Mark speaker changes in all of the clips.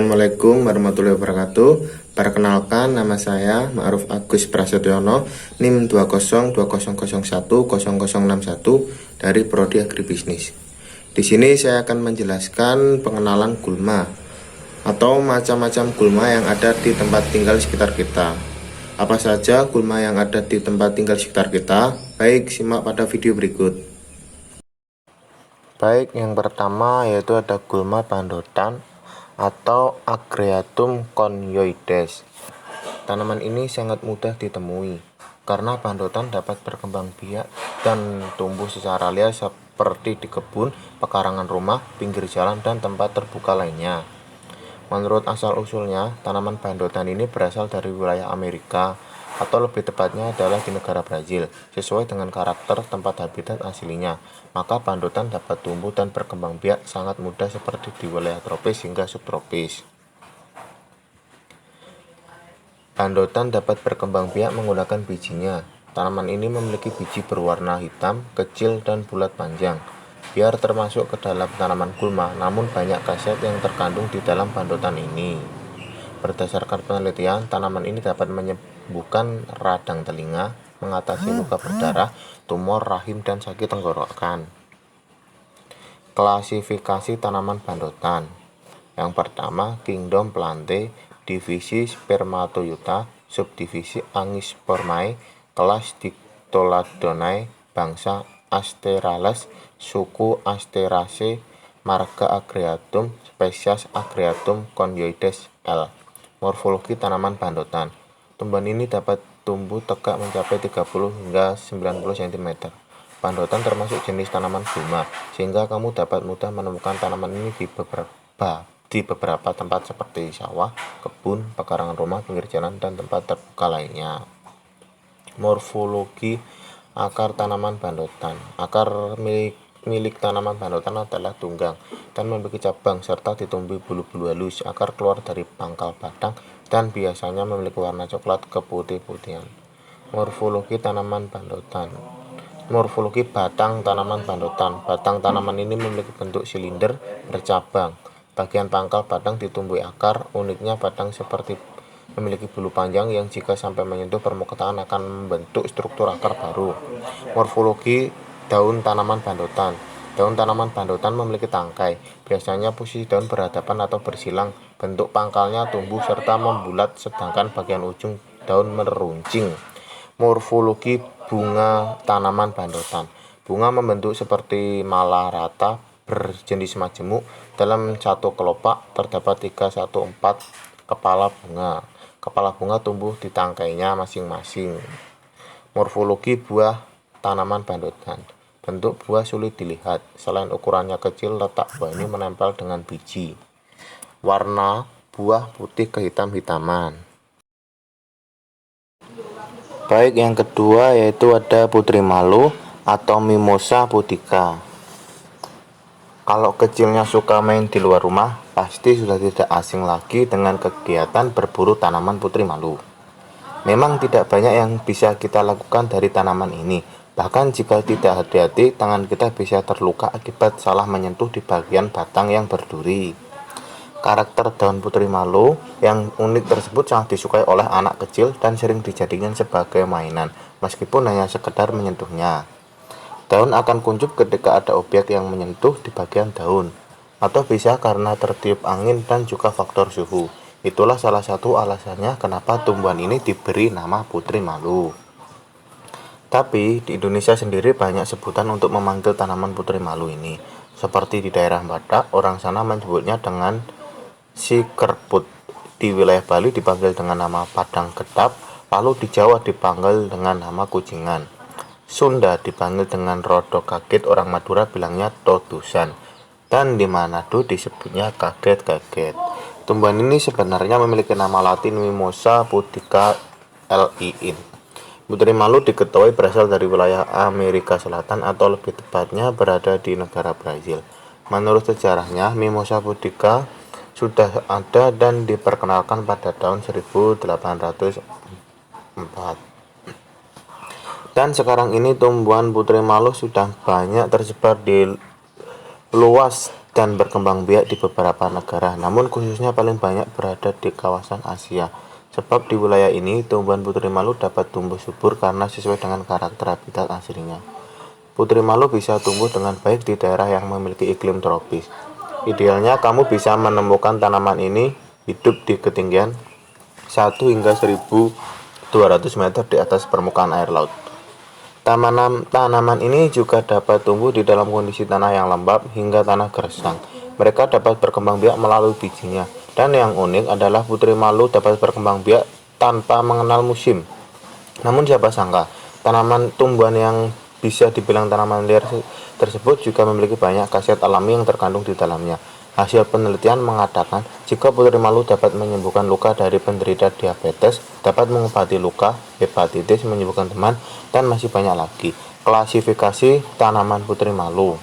Speaker 1: Assalamualaikum warahmatullahi wabarakatuh. Perkenalkan, nama saya Ma'ruf Agus Prasetyono, NIM 200010061 dari Prodi Agribisnis. Di sini saya akan menjelaskan pengenalan gulma atau macam-macam gulma yang ada di tempat tinggal sekitar kita. Apa saja gulma yang ada di tempat tinggal sekitar kita? Baik, simak pada video berikut. Baik, yang pertama yaitu ada gulma pandotan atau Agriatum conioides. Tanaman ini sangat mudah ditemui karena pandotan dapat berkembang biak dan tumbuh secara liar seperti di kebun, pekarangan rumah, pinggir jalan, dan tempat terbuka lainnya. Menurut asal-usulnya, tanaman pandotan ini berasal dari wilayah Amerika, atau lebih tepatnya adalah di negara Brazil. Sesuai dengan karakter tempat habitat aslinya, maka pandotan dapat tumbuh dan berkembang biak sangat mudah seperti di wilayah tropis hingga subtropis. Pandotan dapat berkembang biak menggunakan bijinya. Tanaman ini memiliki biji berwarna hitam, kecil, dan bulat panjang. Biar termasuk ke dalam tanaman gulma, namun banyak khasiat yang terkandung di dalam pandotan ini. Berdasarkan penelitian, tanaman ini dapat menyembuhkan radang telinga, mengatasi luka berdarah, tumor rahim, dan sakit tenggorokan. Klasifikasi tanaman pandotan. Yang pertama, Kingdom Plantae, divisi Spermatoyuta, subdivisi Angispermae, kelas Dictoladonae, bangsa Asterales, suku Asteraceae, marga Agriatum, spesies Agriatum conioides L. Morfologi tanaman pandotan. Tumbuhan ini dapat tumbuh tegak mencapai 30 hingga 90 cm. Pandotan termasuk jenis tanaman gulma, sehingga kamu dapat mudah menemukan tanaman ini di beberapa tempat seperti sawah, kebun, pekarangan rumah, pinggir jalan, dan tempat terbuka lainnya. Morfologi akar tanaman pandotan. Akar milik tanaman pandotan adalah tunggang dan memiliki cabang serta ditumbuhi bulu-bulu halus. Akar keluar dari pangkal batang dan biasanya memiliki warna coklat keputih-putihan. Morfologi tanaman pandotan. Morfologi batang tanaman pandotan. Batang tanaman ini memiliki bentuk silinder bercabang. Bagian pangkal batang ditumbuhi akar. Uniknya batang seperti memiliki bulu panjang yang jika sampai menyentuh permukaan akan membentuk struktur akar baru. Morfologi daun tanaman pandotan. Daun tanaman pandotan memiliki tangkai. Biasanya posisi daun berhadapan atau bersilang. Bentuk pangkalnya tumbuh serta membulat, sedangkan bagian ujung daun meruncing. Morfologi bunga tanaman pandotan. Bunga membentuk seperti mala rata, berjenis majemuk. Dalam satu kelopak terdapat 3-4 kepala bunga. Kepala bunga tumbuh di tangkainya masing-masing. Morfologi buah tanaman pandotan. Bentuk buah sulit dilihat. Selain ukurannya kecil, letak buah ini menempel dengan biji. Warna buah putih kehitam-hitaman. Baik, yang kedua yaitu ada putri malu atau Mimosa pudica. Kalau kecilnya suka main di luar rumah, pasti sudah tidak asing lagi dengan kegiatan berburu tanaman putri malu. Memang tidak banyak yang bisa kita lakukan dari tanaman ini. Bahkan jika tidak hati-hati, tangan kita bisa terluka akibat salah menyentuh di bagian batang yang berduri. Karakter daun putri malu yang unik tersebut sangat disukai oleh anak kecil dan sering dijadikan sebagai mainan, meskipun hanya sekedar menyentuhnya. Daun akan kuncup ketika ada objek yang menyentuh di bagian daun, atau bisa karena tertiup angin dan juga faktor suhu. Itulah salah satu alasannya kenapa tumbuhan ini diberi nama putri malu. Tapi di Indonesia sendiri banyak sebutan untuk memanggil tanaman putri malu ini. Seperti di daerah Batak, orang sana menyebutnya dengan si kerput. Di wilayah Bali dipanggil dengan nama padang getap, lalu di Jawa dipanggil dengan nama kucingan. Sunda dipanggil dengan rodok kaget, orang Madura bilangnya totusan, dan di Manado disebutnya kaget-kaget. Tumbuhan ini sebenarnya memiliki nama latin Mimosa pudica Linn. Putri malu diketahui berasal dari wilayah Amerika Selatan, atau lebih tepatnya berada di negara Brazil. Menurut sejarahnya, Mimosa pudica sudah ada dan diperkenalkan pada tahun 1804. Dan sekarang ini tumbuhan putri malu sudah banyak tersebar di luas dan berkembang biak di beberapa negara, namun khususnya paling banyak berada di kawasan Asia. Sebab di wilayah ini, tumbuhan putri malu dapat tumbuh subur karena sesuai dengan karakter habitat aslinya. Putri malu bisa tumbuh dengan baik di daerah yang memiliki iklim tropis. Idealnya, kamu bisa menemukan tanaman ini hidup di ketinggian 1 hingga 1.200 meter di atas permukaan air laut. Tanaman ini juga dapat tumbuh di dalam kondisi tanah yang lembab hingga tanah gersang. Mereka dapat berkembang biak melalui bijinya. Dan yang unik adalah putri malu dapat berkembang biak tanpa mengenal musim. Namun siapa sangka, tanaman tumbuhan yang bisa dibilang tanaman liar tersebut juga memiliki banyak khasiat alami yang terkandung di dalamnya. Hasil penelitian mengatakan, jika putri malu dapat menyembuhkan luka dari penderita diabetes, dapat mengobati luka, hepatitis, menyembuhkan teman, dan masih banyak lagi. Klasifikasi tanaman putri malu,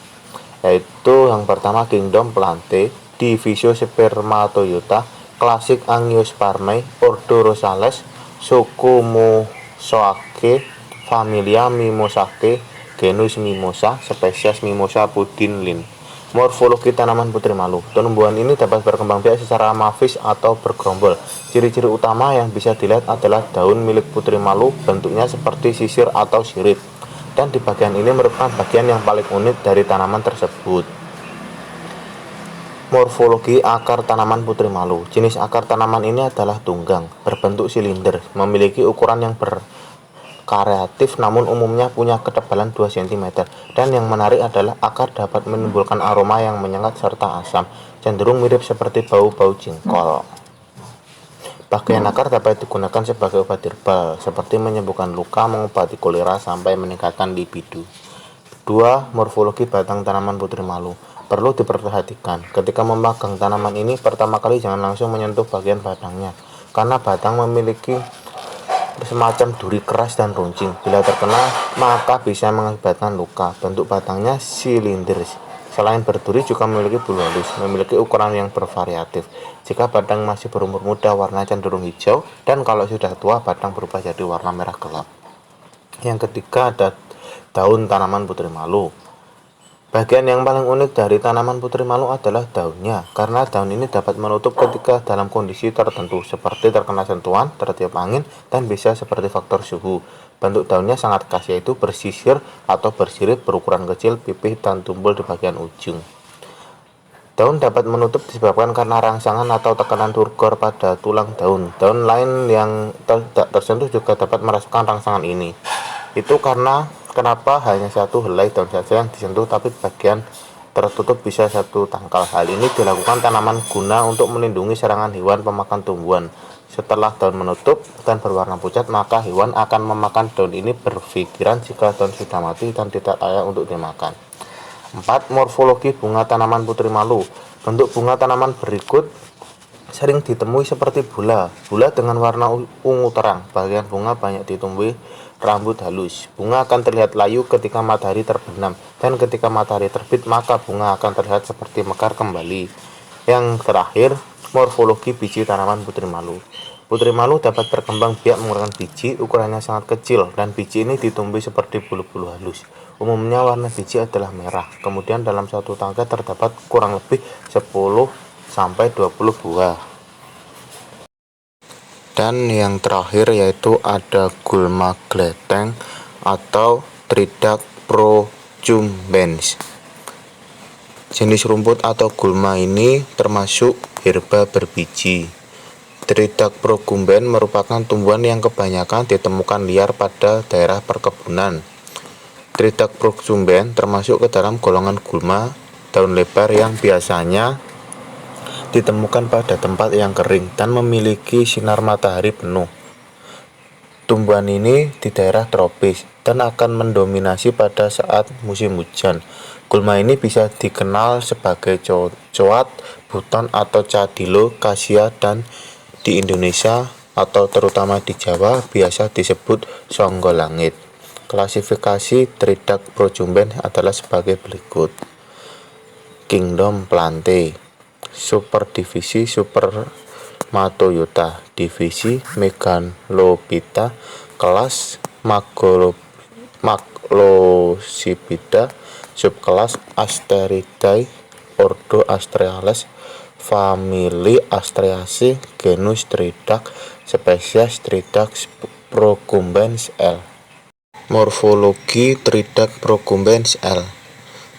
Speaker 1: yaitu yang pertama Kingdom Plantae, Divisio Spermatoyota, Klasik Angiospermae, Ordo Rosales, suku Mimosaceae, familia Mimosaceae, genus Mimosa, spesies Mimosa pudin Morfologi tanaman putri malu. Tumbuhan ini dapat berkembang biak secara amafis atau bergerombol. Ciri-ciri utama yang bisa dilihat adalah daun milik putri malu bentuknya seperti sisir atau sirip. Dan di bagian ini merupakan bagian yang paling unik dari tanaman tersebut. Morfologi akar tanaman putri malu. Jenis akar tanaman ini adalah tunggang, berbentuk silinder, memiliki ukuran yang variatif namun umumnya punya ketebalan 2 cm. Dan yang menarik adalah akar dapat menimbulkan aroma yang menyengat serta asam, cenderung mirip seperti bau-bau jengkol. Bagian akar dapat digunakan sebagai obat herbal, seperti menyembuhkan luka, mengobati kolera, sampai meningkatkan libido. 2. Morfologi batang tanaman putri malu. Perlu diperhatikan, ketika memegang tanaman ini, pertama kali jangan langsung menyentuh bagian batangnya, karena batang memiliki semacam duri keras dan runcing. Bila terkena, maka bisa mengakibatkan luka. Bentuk batangnya silinder. Selain berduri, juga memiliki bulu halus, memiliki ukuran yang bervariatif. Jika batang masih berumur muda, warna cenderung hijau, dan kalau sudah tua, batang berubah jadi warna merah gelap. Yang ketiga ada daun tanaman putri malu. Bagian yang paling unik dari tanaman putri malu adalah daunnya, karena daun ini dapat menutup ketika dalam kondisi tertentu, seperti terkena sentuhan, tertiup angin, dan bisa seperti faktor suhu. Bentuk daunnya sangat khas, yaitu bersisir atau bersirip, berukuran kecil, pipih, dan tumpul di bagian ujung. Daun dapat menutup disebabkan karena rangsangan atau tekanan turgor pada tulang daun. Daun lain yang tidak tersentuh juga dapat merasakan rangsangan ini. Itu karena kenapa hanya satu helai daun saja yang disentuh, tapi bagian tertutup bisa satu tangkal. Hal ini dilakukan tanaman guna untuk melindungi serangan hewan pemakan tumbuhan. Setelah daun menutup dan berwarna pucat, maka hewan akan memakan daun ini berpikiran jika daun sudah mati dan tidak layak untuk dimakan. 4. Morfologi bunga tanaman putri malu. Bentuk bunga tanaman berikut sering ditemui seperti bola dengan warna ungu terang. Bagian bunga banyak ditumbuhi rambut halus. Bunga akan terlihat layu ketika matahari terbenam, dan ketika matahari terbit maka bunga akan terlihat seperti mekar kembali. Yang terakhir, morfologi biji tanaman putri malu. Putri malu dapat berkembang biak mengeluarkan biji, ukurannya sangat kecil, dan biji ini ditumbuhi seperti bulu-bulu halus. Umumnya warna biji adalah merah. Kemudian dalam satu tangkai terdapat kurang lebih 10-20 buah. Dan yang terakhir yaitu ada gulma gleteng atau Tridac procumbens. Jenis rumput atau gulma ini termasuk herba berbiji. Tridac procumbens merupakan tumbuhan yang kebanyakan ditemukan liar pada daerah perkebunan. Tridac procumbens termasuk ke dalam golongan gulma daun lebar yang biasanya ditemukan pada tempat yang kering dan memiliki sinar matahari penuh. Tumbuhan ini di daerah tropis dan akan mendominasi pada saat musim hujan. Gulma ini bisa dikenal sebagai coat, buton atau cadilo, kasia, dan di Indonesia atau terutama di Jawa biasa disebut songgolangit. Klasifikasi Tridac procumbens adalah sebagai berikut. Kingdom Plantae, Superdivisi Spermatoyota, Divisi Megalophyta, Kelas Maglosipida, Subkelas Asteridae, ordo Astreales, famili Astreaceae, genus Tridactylus, spesies Tridactylus procumbens L. Morfologi Tridactylus procumbens L.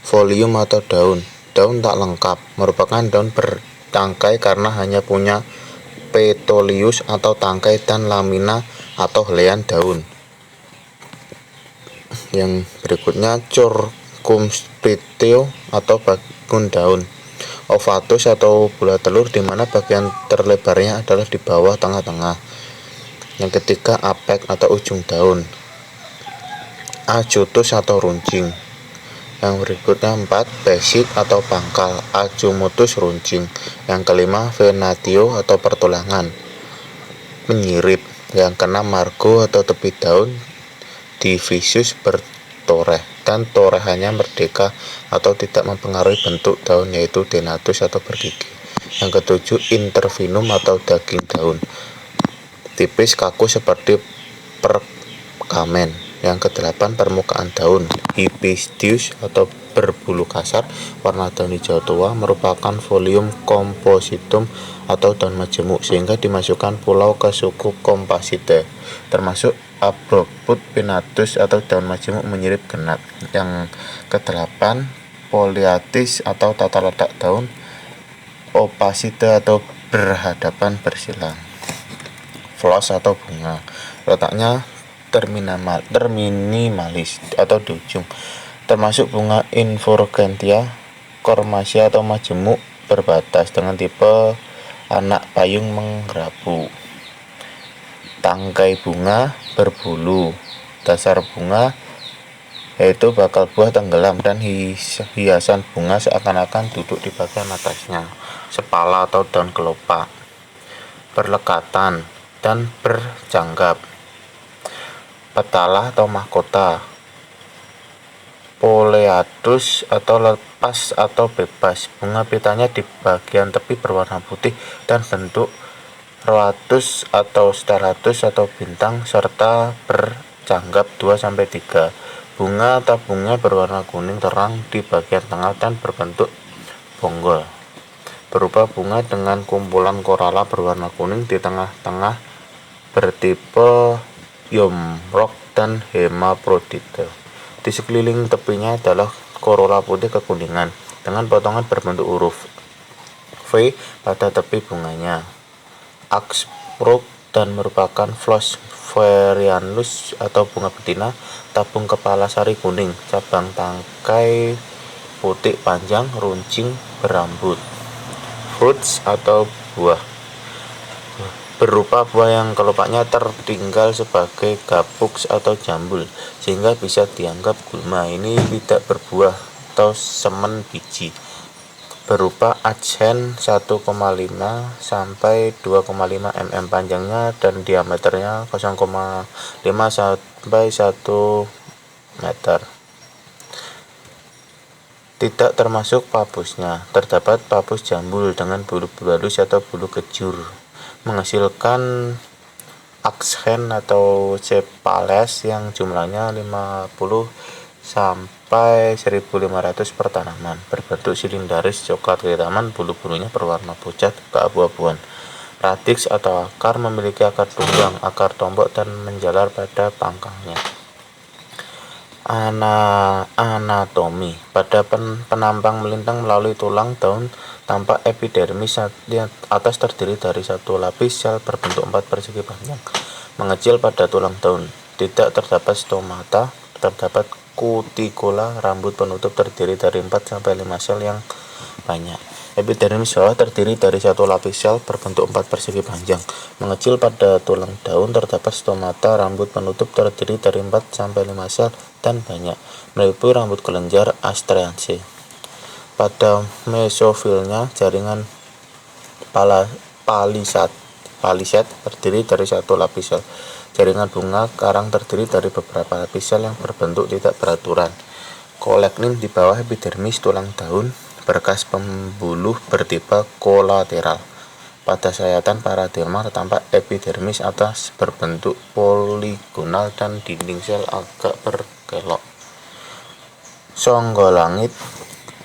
Speaker 1: Folium atau daun. Daun tak lengkap, merupakan daun bertangkai karena hanya punya petolius atau tangkai dan lamina atau helaian daun. Yang berikutnya circumscriptio atau bagian daun. Ovatus atau bulat telur, di mana bagian terlebarnya adalah di bawah tengah-tengah. Yang ketiga apex atau ujung daun. Acutus atau runcing. Yang berikutnya 4 basic atau pangkal. Acumotus runcing. Yang kelima venatio atau pertulangan, menyirip. Yang keenam margo atau tepi daun. Divisus bertoreh, dan torehannya merdeka atau tidak mempengaruhi bentuk daun, yaitu denatus atau bergigi. Yang ketujuh intervinum atau daging daun, tipis kaku seperti perkamen. Yang kedelapan permukaan daun, hibiscus atau berbulu kasar, warna daun hijau tua, merupakan folium compositum atau daun majemuk, sehingga dimasukkan pulau ke suku Compacitae, termasuk Abrobut pinnatus atau daun majemuk menyirip genap. Yang kedelapan poliatis atau tata letak daun, Opacitae atau berhadapan bersilang. Floss atau bunga, letaknya terminimalis atau di ujung, termasuk bunga Inflorescentia Cormacia atau majemuk berbatas dengan tipe anak payung menggerabu. Tangkai bunga berbulu. Dasar bunga yaitu bakal buah tenggelam dan hiasan bunga seakan-akan duduk di bagian atasnya. Sepala atau daun kelopak, berlekatan dan berjanggap. Petala atau mahkota. Poleatus atau lepas atau bebas. Bunga pitanya di bagian tepi berwarna putih dan bentuk roatus atau stellatus atau bintang, serta berjanggap 2-3. Bunga tabungnya berwarna kuning terang di bagian tengah dan berbentuk bonggol, berupa bunga dengan kumpulan korala berwarna kuning di tengah-tengah, bertipe yomrok dan hermaphrodite. Di sekeliling tepinya adalah korola putih kekuningan dengan potongan berbentuk huruf V pada tepi bunganya. Axbrug dan merupakan Floss varianus atau bunga betina, tabung kepala sari kuning, cabang tangkai putih panjang, runcing, berambut. Fruits atau buah, berupa buah yang kelopaknya tertinggal sebagai gabuk atau jambul, sehingga bisa dianggap gulma. Ini tidak berbuah atau semen biji, berupa adsen 1,5 sampai 2,5 mm panjangnya dan diameternya 0,5 sampai 1 meter. Tidak termasuk papusnya. Terdapat papus jambul dengan bulu-bulu halus atau bulu kejur, menghasilkan aksen atau sepales yang jumlahnya 50 sampai 1500 per tanaman, berbentuk silindaris coklat kehitaman, bulu-bulunya berwarna pucat keabu-abuan. Radix atau akar, memiliki akar tunggang, akar tombok dan menjalar pada pangkalnya. Anatomi, pada penampang melintang melalui tulang daun tampak epidermis atas terdiri dari satu lapis sel berbentuk 4 persegi panjang mengecil pada tulang daun. Tidak terdapat stomata. Terdapat cuticula, rambut penutup terdiri dari 4-5 sel yang banyak. Epidermis bawah terdiri dari satu lapis sel berbentuk 4 persegi panjang mengecil pada tulang daun. Terdapat stomata, rambut penutup terdiri dari 4-5 sel dan banyak, meliputi rambut kelenjar Astreaceae. Pada mesofilnya, jaringan palisade terdiri dari satu lapis sel. Jaringan bunga karang terdiri dari beberapa lapis sel yang berbentuk tidak beraturan. Kolektin di bawah epidermis tulang daun, berkas pembuluh bertipe kolateral. Pada sayatan paraderma tertampak epidermis atas berbentuk poligonal dan dinding sel agak berkelok. Songgolangit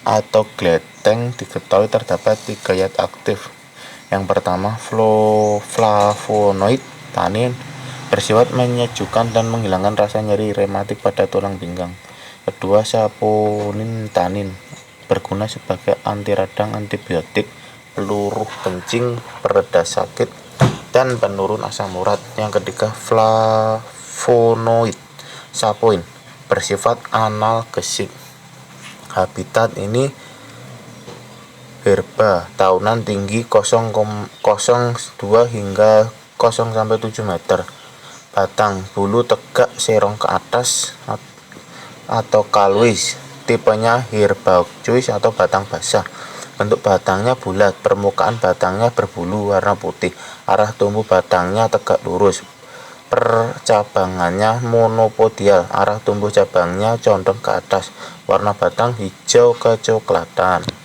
Speaker 1: atau gletek Benteng diketahui terdapat 3 zat aktif. Yang pertama, flavonoid tanin bersifat menyejukkan dan menghilangkan rasa nyeri rematik pada tulang pinggang. Kedua, saponin tanin berguna sebagai anti radang, antibiotik, peluruh kencing, pereda sakit, dan penurun asam urat. Yang ketiga, flavonoid sapoin bersifat analgesik. Habitat ini herba tahunan tinggi 0,02 hingga 0,7 meter. Batang bulu tegak serong ke atas atau kalois. Tipenya herbaceous atau batang basah. Bentuk batangnya bulat, permukaan batangnya berbulu warna putih. Arah tumbuh batangnya tegak lurus. Percabangannya monopodial, arah tumbuh cabangnya condong ke atas. Warna batang hijau kecoklatan.